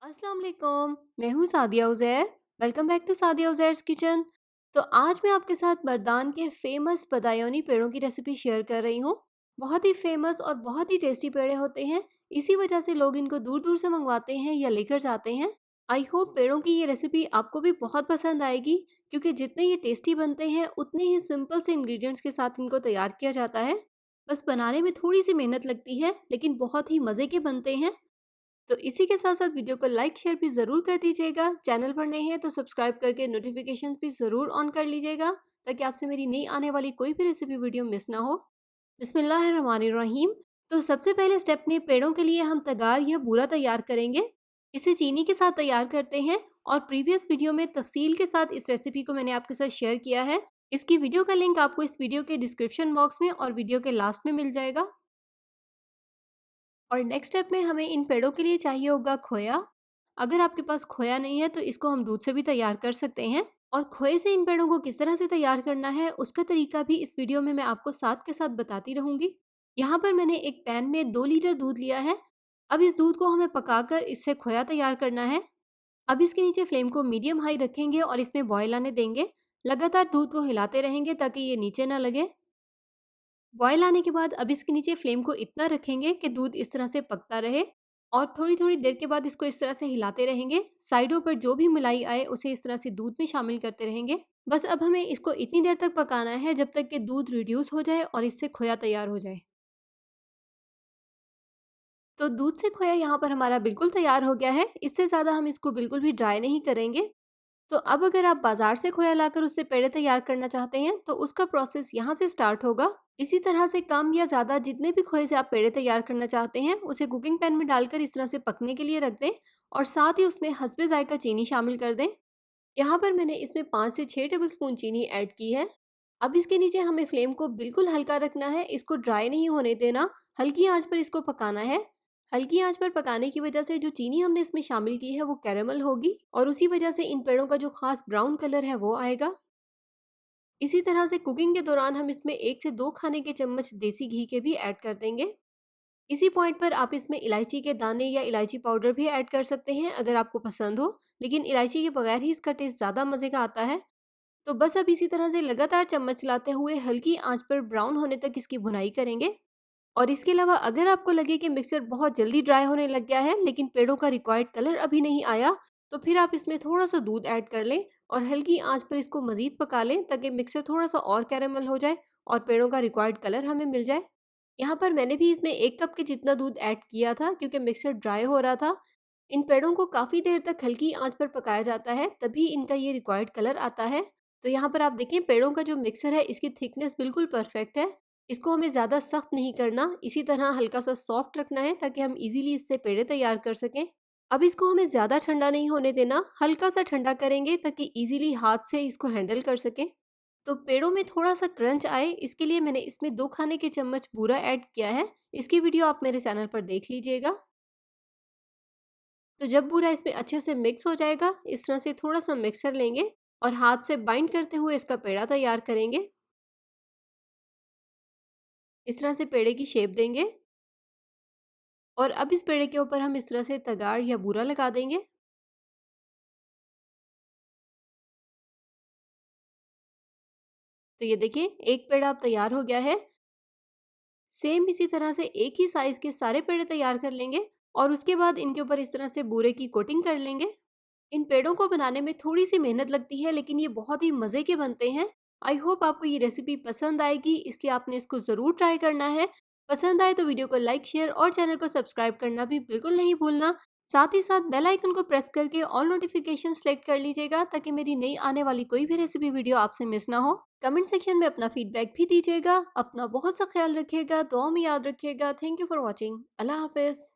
अस्सलाम वालेकुम। मैं हूँ Sadia Uzair. Welcome back to Sadia Uzair's kitchen. तो आज मैं आपके साथ मर्दान के फेमस बदायूनी पेड़ों की रेसिपी शेयर कर रही हूँ। बहुत ही फेमस और बहुत ही टेस्टी पेड़े होते हैं। इसी वजह से लोग इनको दूर दूर से मंगवाते हैं या लेकर जाते हैं। आई होप पेड़ों की ये रेसिपी आपको भी बहुत पसंद आएगी, क्योंकि जितने ये टेस्टी बनते हैं उतने ही सिंपल से इंग्रेडिएंट्स के साथ इनको तैयार किया जाता है। बस बनाने में थोड़ी सी मेहनत लगती है, लेकिन बहुत ही मज़े के बनते हैं। तो इसी के साथ साथ वीडियो को लाइक शेयर भी ज़रूर कर दीजिएगा। चैनल पर नए हैं तो सब्सक्राइब करके नोटिफिकेशन भी ज़रूर ऑन कर लीजिएगा, ताकि आपसे मेरी नई आने वाली कोई भी रेसिपी वीडियो मिस ना हो। बिस्मिल्लाहिर्रहमानिर्रहीम। तो सबसे पहले स्टेप में पेड़ों के लिए हम तगार या बूरा तैयार करेंगे। इसे चीनी के साथ तैयार करते हैं, और प्रीवियस वीडियो में तफसील के साथ इस रेसिपी को मैंने आपके साथ शेयर किया है। इसकी वीडियो का लिंक आपको इस वीडियो के डिस्क्रिप्शन बॉक्स में और वीडियो के लास्ट में मिल जाएगा। और नेक्स्ट स्टेप में हमें इन पेड़ों के लिए चाहिए होगा खोया। अगर आपके पास खोया नहीं है तो इसको हम दूध से भी तैयार कर सकते हैं। और खोए से इन पेड़ों को किस तरह से तैयार करना है उसका तरीका भी इस वीडियो में मैं आपको साथ के साथ बताती रहूंगी। यहाँ पर मैंने एक पैन में 2 लीटर दूध लिया है। अब इस दूध को हमें पकाकर इससे खोया तैयार करना है। अब इसके नीचे फ्लेम को मीडियम हाई रखेंगे और इसमें बॉयल आने देंगे। लगातार दूध को हिलाते रहेंगे ताकि ये नीचे ना लगे। बॉयल आने के बाद अब इसके नीचे फ्लेम को इतना रखेंगे कि दूध इस तरह से पकता रहे, और थोड़ी थोड़ी देर के बाद इसको इस तरह से हिलाते रहेंगे। साइडों पर जो भी मलाई आए उसे इस तरह से दूध में शामिल करते रहेंगे। बस अब हमें इसको इतनी देर तक पकाना है जब तक कि दूध रिड्यूस हो जाए और इससे खोया तैयार हो जाए। तो दूध से खोया यहाँ पर हमारा बिल्कुल तैयार हो गया है। इससे ज़्यादा हम इसको बिल्कुल भी ड्राई नहीं करेंगे। तो अब अगर आप बाजार से खोया लाकर उससे पेड़े तैयार करना चाहते हैं तो उसका प्रोसेस यहाँ से स्टार्ट होगा। इसी तरह से कम या ज़्यादा जितने भी खोए से आप पेड़े तैयार करना चाहते हैं उसे कुकिंग पैन में डालकर इस तरह से पकने के लिए रख दें, और साथ ही उसमें हस्बे जायका चीनी शामिल कर दें। यहाँ पर मैंने इसमें 5 से 6 टेबल स्पून चीनी ऐड की है। अब इसके नीचे हमें फ्लेम को बिल्कुल हल्का रखना है, इसको ड्राई नहीं होने देना। हल्की आंच पर इसको पकाना है। हल्की आंच पर पकाने की वजह से जो चीनी हमने इसमें शामिल की है वो कैरेमल होगी, और उसी वजह से इन पेड़ों का जो खास ब्राउन कलर है वो आएगा। इसी तरह से कुकिंग के दौरान हम इसमें 1 से 2 खाने के चम्मच देसी घी के भी ऐड कर देंगे। इसी पॉइंट पर आप इसमें इलायची के दाने या इलायची पाउडर भी ऐड कर सकते हैं अगर आपको पसंद हो, लेकिन इलायची के बगैर ही इसका टेस्ट ज़्यादा मज़े का आता है। तो बस अब इसी तरह से लगातार चम्मच चलाते हुए हल्की आंच पर ब्राउन होने तक इसकी भुनाई करेंगे। और इसके अलावा अगर आपको लगे कि मिक्सर बहुत जल्दी ड्राई होने लग गया है लेकिन पेड़ों का रिक्वायर्ड कलर अभी नहीं आया, तो फिर आप इसमें थोड़ा सा दूध ऐड कर लें और हल्की आंच पर इसको मज़ीद पका लें, ताकि मिक्सर थोड़ा सा और कैरेमल हो जाए और पेड़ों का रिक्वायर्ड कलर हमें मिल जाए। यहाँ पर मैंने भी इसमें 1 कप के जितना दूध ऐड किया था, क्योंकि मिक्सर ड्राई हो रहा था। इन पेड़ों को काफ़ी देर तक हल्की आंच पर पकाया जाता है, तभी इनका ये रिक्वायर्ड कलर आता है। तो यहाँ पर आप देखें पेड़ों का जो मिक्सर है इसकी थिकनेस बिल्कुल परफेक्ट है। इसको हमें ज़्यादा सख्त नहीं करना, इसी तरह हल्का सा सॉफ्ट रखना है ताकि हम इजीली इससे पेड़े तैयार कर सकें। अब इसको हमें ज़्यादा ठंडा नहीं होने देना, हल्का सा ठंडा करेंगे ताकि इजीली हाथ से इसको हैंडल कर सकें। तो पेड़ों में थोड़ा सा क्रंच आए इसके लिए मैंने इसमें 2 खाने के चम्मच बूरा ऐड किया है। इसकी वीडियो आप मेरे चैनल पर देख लीजिएगा। तो जब बूरा इसमें अच्छे से मिक्स हो जाएगा, इस तरह से थोड़ा सा मिक्सर लेंगे और हाथ से बाइंड करते हुए इसका पेड़ा तैयार करेंगे। इस तरह से पेड़े की शेप देंगे, और अब इस पेड़े के ऊपर हम इस तरह से तगार या बूरा लगा देंगे। तो ये देखिए एक पेड़ा अब तैयार हो गया है। सेम इसी तरह से एक ही साइज के सारे पेड़े तैयार कर लेंगे, और उसके बाद इनके ऊपर इस तरह से बूरे की कोटिंग कर लेंगे। इन पेड़ों को बनाने में थोड़ी सी मेहनत लगती है, लेकिन ये बहुत ही मज़े के बनते हैं। आई होप आपको ये रेसिपी पसंद आएगी, इसलिए आपने इसको ज़रूर ट्राई करना है। पसंद आए तो वीडियो को लाइक शेयर और चैनल को सब्सक्राइब करना भी बिल्कुल नहीं भूलना। साथ ही साथ बेल आइकन को प्रेस करके ऑल नोटिफिकेशन सेलेक्ट कर लीजिएगा, ताकि मेरी नई आने वाली कोई भी रेसिपी वीडियो आपसे मिस ना हो। कमेंट सेक्शन में अपना फीडबैक भी दीजिएगा। अपना बहुत सा ख्याल रखिएगा, दुआ में याद रखिएगा। Thank you for watching. अल्लाह हाफिज़।